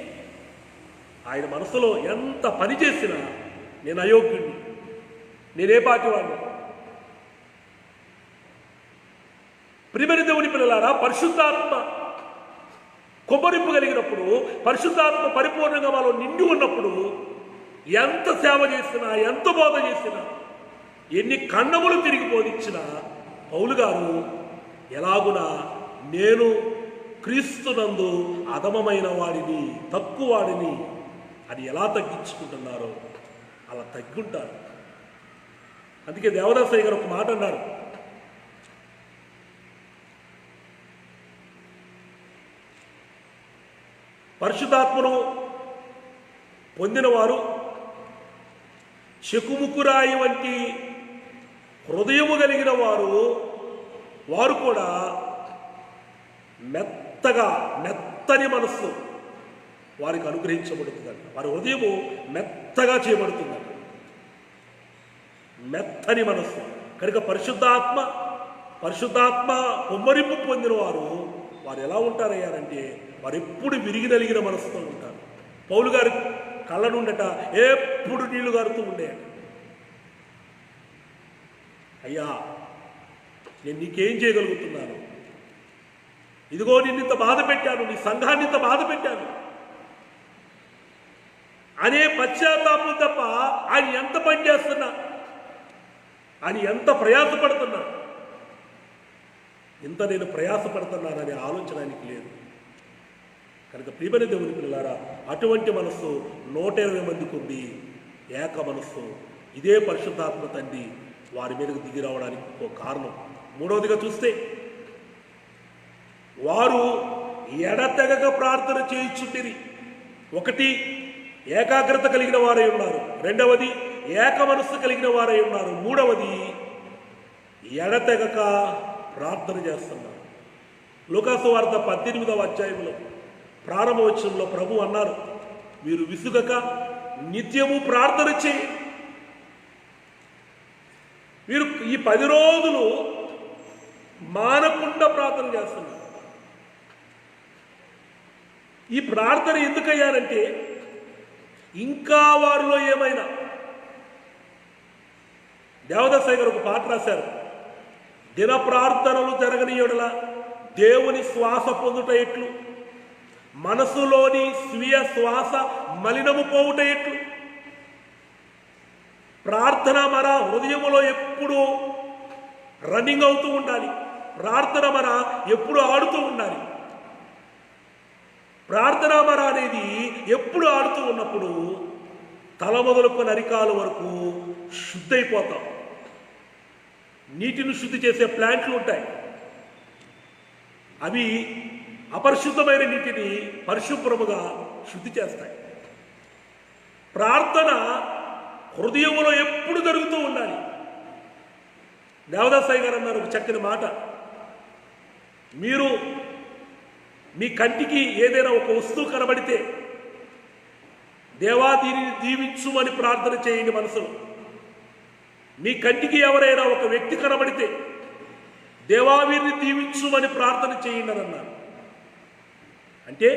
ఆయన మనసులో ఎంత పని చేసినా నేను అయోగ్యుడిని, నేనే పాటివాడిని. ప్రియమైన దేవుని పిల్లలారా, పరిశుద్ధాత్మ కొమ్మరింపు కలిగినప్పుడు, పరిశుద్ధాత్మ పరిపూర్ణంగా వాళ్ళు నిండి ఉన్నప్పుడు ఎంత సేవ చేసినా, ఎంత బోధ చేసినా, ఎన్ని కన్నములు తిరిగి బోధించినా పౌలు గారు ఎలాగునా నేను క్రీస్తునందు అధమమైన వాడిని, తక్కువ వాడిని అని ఎలా తగ్గించుకుంటున్నారో అలా తగ్గుంటారు. అందుకే దేవదాసయ్య గారు ఒక మాట అన్నారు, పరిశుద్ధాత్మను పొందినవారు చెకుముకురాయి వంటి హృదయము కలిగిన వారు కూడా మెత్తని మనస్సు వారికి అనుగ్రహించబడుతుందంట. వారి హృదయము మెత్తగా చేయబడుతుందంట, మెత్తని మనస్సు. కనుక పరిశుద్ధాత్మ కుమ్మరింపు పొందిన వారు ఎలా ఉంటారయ్యారంటే వారు ఎప్పుడు విరిగి నలిగిన మనసుతో ఉంటారు. పౌలు గారి కళ్ళ నుండట ఎప్పుడు నీళ్లు గారుతూ ఉండే, అయ్యా నేను నీకేం చేయగలుగుతున్నాను, ఇదిగో నిన్నింత బాధ పెట్టాను, నీ సంఘాన్ని ఇంత బాధ పెట్టాను అనే పశ్చాత్తాపం తప్ప ఆయన ఎంత పని చేస్తున్నా, ఆయన ఎంత ప్రయాసపడుతున్నా, ఇంత నేను ప్రయాసపడుతున్నాననే ఆలోచన ఆయనకి లేదు. కనుక ప్రియమైన దేవుని పిల్లలారా, అటువంటి మనస్సు 120 మందికి ఉంది, ఏక మనస్సు. ఇదే పరిశుద్ధాత్మ తండ్రి వారి మీదకు దిగి రావడానికి ఒక కారణం. మూడవదిగా చూస్తే వారు ఎడతెగక ప్రార్థన చేయించుండిరి. ఒకటి, ఏకాగ్రత కలిగిన వారై ఉన్నారు. రెండవది, ఏక మనస్సు కలిగిన వారై ఉన్నారు. మూడవది, ఎడతెగక ప్రార్థన చేస్తున్నారు. లూకాసు వార్త 18వ అధ్యాయంలో ప్రారంభ వచనంలో ప్రభు అన్నారు, మీరు విసుగక నిత్యము ప్రార్థన చేయండి. మీరు ఈ 10 రోజులు మానకుండా ప్రార్థన చేస్తున్నారు. ఈ ప్రార్థన ఎందుకయ్యారంటే ఇంకా వారిలో ఏమైనా, దేవదాసయ్య గారు ఒక పాట రాశారు, దిన ప్రార్థనలు జరగని యెడల దేవుని శ్వాస పొందుట ఎట్లు, మనసులోని స్వీయ శ్వాస మలినము పోవుట ఎట్లు. ప్రార్థన మన హృదయములో ఎప్పుడు రన్నింగ్ అవుతూ ఉండాలి. ప్రార్థన మన ఎప్పుడు ఆడుతూ ఉండాలి. ప్రార్థన మన అనేది ఎప్పుడు ఆడుతూ ఉన్నప్పుడు తల మొదలుకొని అరికాల వరకు శుద్ధైపోతాం. నీటిని శుద్ధి చేసే ప్లాంట్లు ఉంటాయి, అవి అపరిశుద్ధమైన నీటిని పరిశుభ్రముగా శుద్ధి చేస్తాయి. ప్రార్థన హృదయంలో ఎప్పుడు జరుగుతూ ఉండాలి. దేవదాసయ్య గారు అన్నారు ఒక చక్కని మాట, మీరు మీ కంటికి ఏదైనా ఒక వస్తువు కనబడితే దేవా దీనిని దీవించుమని ప్రార్థన చేయండి మనసులో. మీ కంటికి ఎవరైనా ఒక వ్యక్తి కనబడితే దేవా వీరిని దీవించుమని ప్రార్థన చేయండి అని అన్నారు. అంటే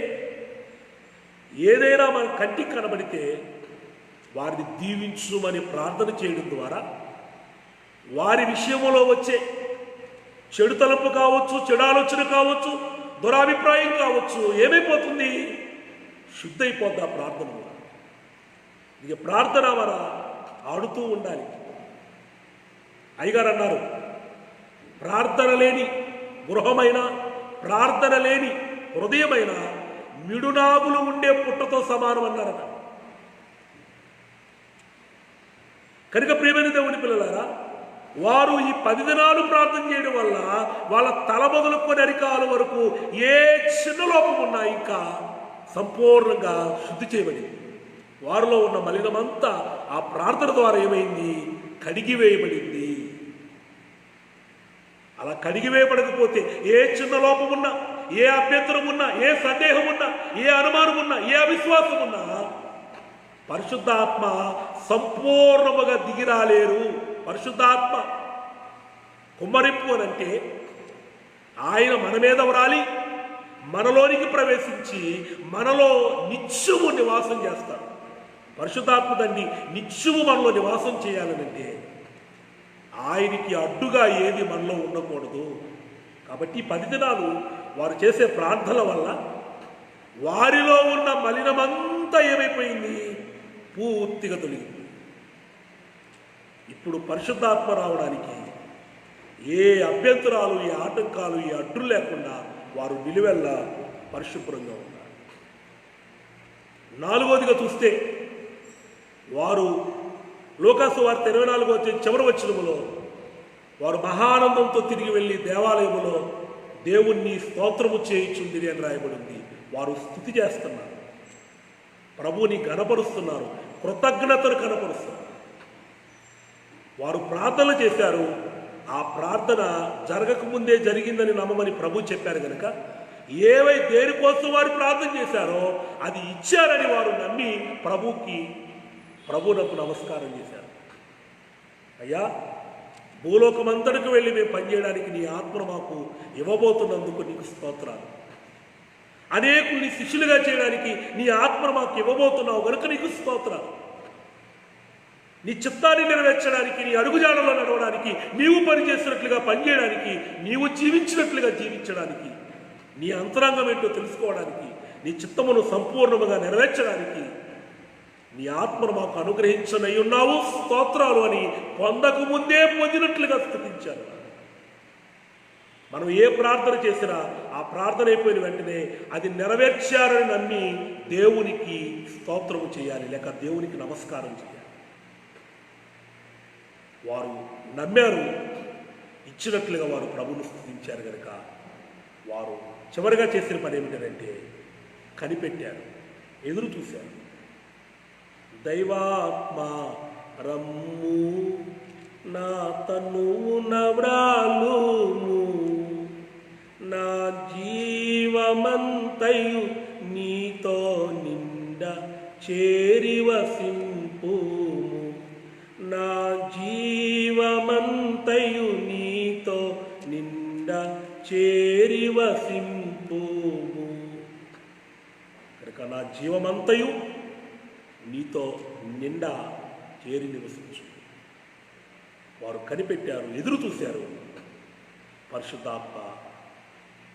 ఏదైనా మన కంటికి కనబడితే వారిని దీవించుమని ప్రార్థన చేయడం ద్వారా వారి విషయంలో వచ్చే చెడు తలంపు కావచ్చు, చెడు ఆలోచన కావచ్చు, దురాభిప్రాయం కావచ్చు, ఏమైపోతుంది? శుద్ధైపోద్ది ఆ ప్రార్థన. ఇక ప్రార్థన మన ఆడుతూ ఉండాలి. అయ్యగారు అన్నారు, ప్రార్థన లేని గృహమైన, ప్రార్థన లేని హృదయమైన మిడునాగులు ఉండే పుట్టతో సమానం అన్నారట. కనుక ప్రియమైన దేవుని పిల్లలారా, వారు ఈ 10 దినాలు ప్రార్థన చేయడం వల్ల వాళ్ళ తల మొదలుకొని అరికాల వరకు ఏ చిన్న లోపం ఉన్నా ఇంకా సంపూర్ణంగా శుద్ధి చేయబడింది. వారిలో ఉన్న మలినమంతా ఆ ప్రార్థన ద్వారా ఏమైంది? కడిగివేయబడింది. అలా కడిగివేయబడకపోతే ఏ చిన్న లోపం ఉన్నా, ఏ అభ్యంతరం ఉన్నా, ఏ సందేహం ఉన్నా, ఏ అనుమానం ఉన్నా, ఏ అవిశ్వాసం ఉన్నా పరిశుద్ధాత్మ సంపూర్ణముగా దిగిరాలేరు. పరిశుద్ధాత్మ కుమ్మరింపు అనంటే ఆయన మన మీద వ్రాలి మనలోనికి ప్రవేశించి మనలో నిత్యము నివాసం చేస్తాడు. పరిశుద్ధాత్మ తండ్రి నిత్యము మనలో నివాసం చేయాలనంటే ఆయనకి అడ్డుగా ఏది మనలో ఉండకూడదు. కాబట్టి 10 దినాలు వారు చేసే ప్రార్థనల వల్ల వారిలో ఉన్న మలినమంతా ఏమైపోయింది? పూర్తిగా తొలగింది. ఇప్పుడు పరిశుద్ధాత్మ రావడానికి ఏ అభ్యంతరాలు, ఏ ఆటంకాలు, ఏ అడ్డులు లేకుండా వారు నిలువెల్లా పరిశుభ్రంగా ఉన్నారు. 4వదిగా చూస్తే వారు లూకాసు వార్త 24 చివరి వచనములో వారు మహానందంతో తిరిగి వెళ్ళి దేవాలయములో దేవుణ్ణి స్తోత్రము చేయుచుండిరి అని రాయబడింది. వారు స్తుతి చేస్తున్నారు, ప్రభువుని గణపరుస్తున్నారు, కృతజ్ఞతను కనపరుస్తున్నారు. వారు ప్రార్థనలు చేశారు. ఆ ప్రార్థన జరగకముందే జరిగిందని నమ్మమని ప్రభు చెప్పారు కనుక దేనికోసం వారు ప్రార్థన చేశారో అది ఇచ్చారని వారు నమ్మి ప్రభువునకు నమస్కారం చేశారు. అయ్యా, భూలోకమంతటికి వెళ్ళి మేము పనిచేయడానికి నీ ఆత్మ మాకు ఇవ్వబోతున్నందుకు నీకు స్తోత్రాలు. అనేకుల్ని శిష్యులుగా చేయడానికి నీ ఆత్మ మాకు ఇవ్వబోతున్నావు కనుక నీకు స్తోత్రాలు. నీ చిత్తాన్ని నెరవేర్చడానికి, నీ అడుగుజాడలో నడవడానికి, నీవు పనిచేసినట్లుగా పనిచేయడానికి, నీవు జీవించినట్లుగా జీవించడానికి, నీ అంతరంగం ఏంటో తెలుసుకోవడానికి, నీ చిత్తమును సంపూర్ణముగా నెరవేర్చడానికి నీ ఆత్మను మాకు అనుగ్రహించనై ఉన్నావు, స్తోత్రాలు అని పొందకు ముందే పొందినట్లుగా స్తుతించారు. మనం ఏ ప్రార్థన చేసినా ఆ ప్రార్థన అయిపోయిన వెంటనే అది నెరవేర్చారని నమ్మి దేవునికి స్తోత్రము చేయాలి, లేక దేవునికి నమస్కారం చేయాలి. వారు నమ్మారు, ఇచ్చినట్లుగా వారు ప్రభువును స్తుతించారు కనుక వారు చివరిగా చేసిన పని ఏమిటంటే కనిపెట్టారు, ఎదురు చూశారు. దైవాత్మ రమ్ము నా తనువు నవ్రాలుము, నా జీవమంతయు నీతో నిండ చేరివసింపు, నా జీవమంతయు నీతో నిండ చేరివసింపు. కనుక నా జీవమంతయు నీతో నిండా చేరి నివసించు. వారు కనిపెట్టారు, ఎదురు చూశారు. పరిశుద్ధాత్మ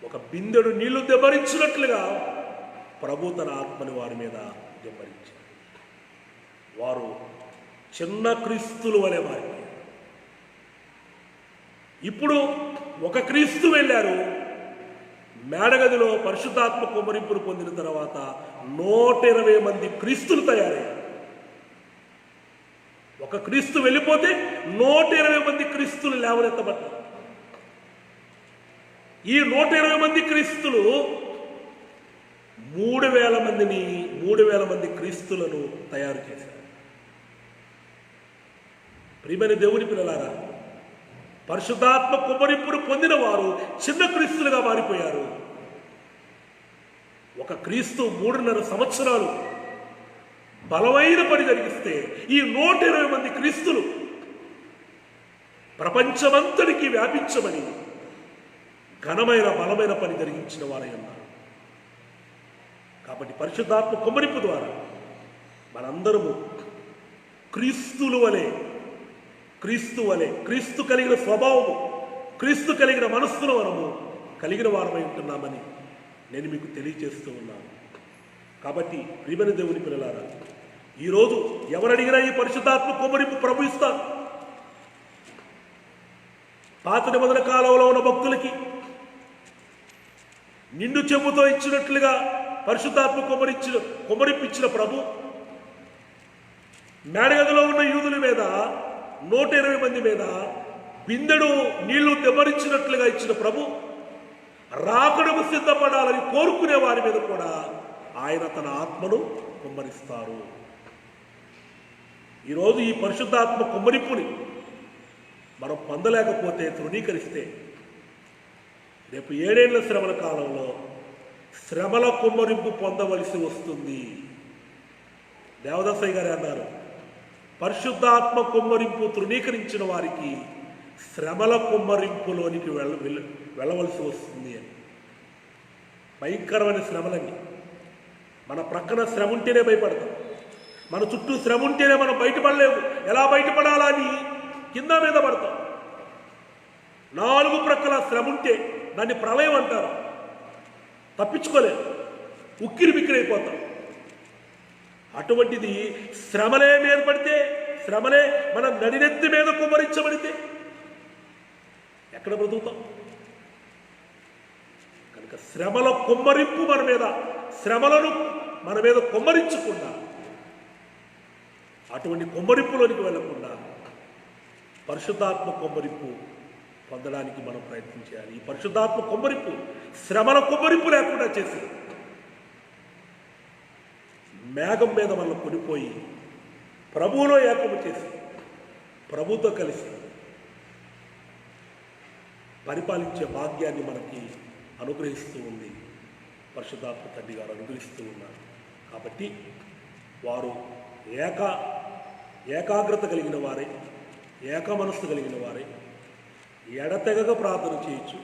ఒక బిందెడు నీళ్లు దెబ్బరించినట్లుగా ప్రభు తన ఆత్మని వారి మీద దెబ్బరించారు. వారు చిన్న క్రీస్తులు వలె మారిపోయారు. ఇప్పుడు ఒక క్రీస్తు వెళ్ళారు, మేడగదిలో పరిశుద్ధాత్మ కుమ్మరింపును పొందిన తర్వాత 120 మంది క్రీస్తులు తయారయ్యారు. ఒక క్రీస్తు వెళ్ళిపోతే 120 మంది క్రీస్తులు లేవనెత్తబడ్డారు. ఈ 120 మంది క్రీస్తులు 3,000 మంది క్రీస్తులను తయారు చేశారు. ప్రియమైన దేవుని పిల్లలారా, పరిశుద్ధాత్మ కుమ్మరింపును పొందిన వారు చిన్న క్రీస్తులుగా మారిపోయారు. ఒక క్రీస్తు 3.5 సంవత్సరాలు బలమైన పని జరిగిస్తే ఈ 120 మంది క్రీస్తులు ప్రపంచమంతటికి వ్యాపించమని ఘనమైన బలమైన పని జరిగించిన వారై ఉన్నారు. కాబట్టి పరిశుద్ధాత్మ కుమ్మరింపు ద్వారా మనందరము క్రీస్తు వలె క్రీస్తు కలిగిన స్వభావము, క్రీస్తు కలిగిన మనస్సును మనము కలిగిన వారమై ఉంటున్నామని నేను మీకు తెలియజేస్తూ ఉన్నాను. కాబట్టి ప్రియమైన దేవుని పిల్లలారా, ఈరోజు ఎవరడిగినా ఈ పరిశుద్ధాత్మ కుమ్మరింపు ప్రభు ఇస్తారు. పాత నిబంధన కాలంలో ఉన్న భక్తులకి నిండు చెంబుతో ఇచ్చినట్లుగా పరిశుద్ధాత్మ కుమ్మరింపించిన ప్రభు మేడగదిలో ఉన్న యూదుల మీద 120 మంది మీద బిందెడు నీళ్లు దెబ్బరించినట్లుగా ఇచ్చిన ప్రభు రాకడకు సిద్ధపడాలని కోరుకునే వారి మీద కూడా ఆయన తన ఆత్మను కుమ్మరిస్తారు. ఈరోజు ఈ పరిశుద్ధాత్మ కుమ్మరింపుని మనం పొందలేకపోతే, తృణీకరిస్తే రేపు 7 ఏళ్ల శ్రమల కాలంలో శ్రమల కుమ్మరింపు పొందవలసి వస్తుంది. దేవదాసయ్య గారు అన్నారు, పరిశుద్ధాత్మ కుమ్మరింపు తృణీకరించిన వారికి శ్రమల కుమ్మరింపులోనికి వెళ్ళవలసి వస్తుంది అని. భయంకరమైన శ్రమలన్నీ. మన ప్రక్కన శ్రమ ఉంటేనే భయపడతాం, మన చుట్టూ శ్రమ ఉంటేనే మనం బయటపడలేము. ఎలా బయటపడాలా అని కింద మీద పడతాం. 4 ప్రక్కల శ్రమ ఉంటే దాన్ని ప్రళయం అంటారు. తప్పించుకోలేము, ఉక్కిరి బిక్కిరైపోతాం. అటువంటిది శ్రమలే మీద పడితే, శ్రమలే మన నడినెత్తి మీద కుమ్మరించబడితే ఎక్కడ బ్రతుకుతాం? కనుక శ్రమల కుమ్మరింపు మన మీద, శ్రమలను మన మీద కుమ్మరించకుండా, అటువంటి కుమ్మరింపులోనికి వెళ్లకుండా పరిశుద్ధాత్మ కుమ్మరింపు పొందడానికి మనం ప్రయత్నం చేయాలి. ఈ పరిశుద్ధాత్మ కుమ్మరింపు శ్రమల కుమ్మరింపు లేకుండా చేసి మేఘం మీద మనల్ని కొనిపోయి ప్రభువులో ఏకము చేసి ప్రభుతో కలిసి పరిపాలించే భాగ్యాన్ని మనకి అనుగ్రహిస్తూ ఉంది. పరిశుద్ధాత్మ తండ్రి గారు అనుగ్రహిస్తూ ఉన్నారు. కాబట్టి వారు ఏకాగ్రత కలిగిన వారే, ఏక మనస్సు కలిగిన వారే ఎడతెగక ప్రార్థన చేయొచ్చు,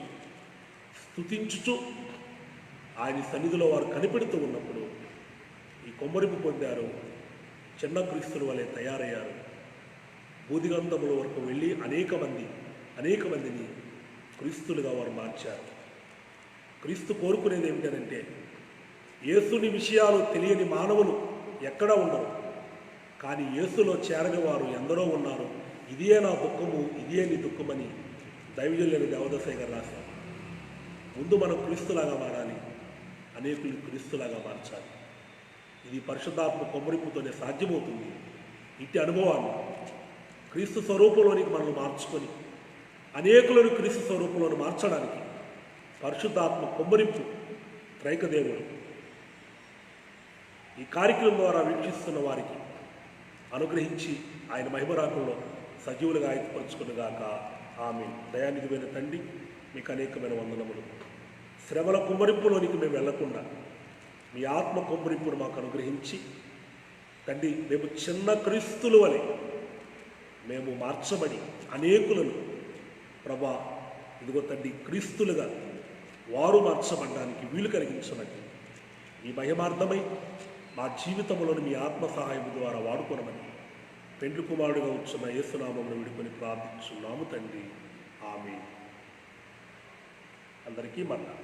స్తుతించుచు ఆయన సన్నిధిలో వారు కనిపెడుతూ ఉన్నప్పుడు ఈ కుమ్మరింపు పొందారు. చిన్న క్రీస్తుల వలె తయారయ్యారు. బూదిగంధముల వరకు వెళ్ళి అనేక మందిని క్రీస్తులుగా వారు మార్చారు. క్రీస్తు కోరుకునేది ఏమిటంటే, యేసుని విషయాలు తెలియని మానవులు ఎక్కడా ఉండరు, కానీ యేసులో చేరని వారు ఎందరో ఉన్నారు. ఇదే నా దుఃఖము, ఇదే నీ దుఃఖమని దైవజనులైన దేవదాసయ్య గారు రాశారు. ముందు మనం క్రీస్తులాగా మారాలి, అనేకులు క్రీస్తులాగా మార్చాలి. ఇది పరిశుద్ధాత్మ కుమ్మరింపుతోనే సాధ్యమవుతుంది. ఇట్టి అనుభవాన్ని క్రీస్తు స్వరూపంలోనికి మనల్ని మార్చుకొని అనేకులను క్రీస్తు స్వరూపంలోని మార్చడానికి పరిశుద్ధాత్మ కుమ్మరింపు త్రైకదేవుడు ఈ కార్యక్రమం ద్వారా వీక్షిస్తున్న వారికి అనుగ్రహించి ఆయన మహిమరాకుల్లో సజీవులుగా ఆయతపరుచుకునిగాక. ఆమె దయానిధిమైన తండ్రి, మీకు అనేకమైన వందనములు. శ్రమల కుమ్మరింపులోనికి మేము వెళ్లకుండా మీ ఆత్మ కుమ్మరింపును మాకు అనుగ్రహించి తండ్రి, మేము చిన్న క్రీస్తుల వలె మేము మార్చబడి అనేకులను ప్రభా ఇదిగో తండ్రి క్రీస్తులుగా వారు మార్చబడడానికి వీలు కలిగించమని, ఈ మహిమార్థమై మా జీవితంలోని మీ ఆత్మ సహాయం ద్వారా వాడుకోనమని పెండ్లి కుమారుడిగా వచ్చిన యేసునామమును విడుకొని ప్రార్థించున్నాము తండ్రి. ఆమేన్. అందరికీ మరలా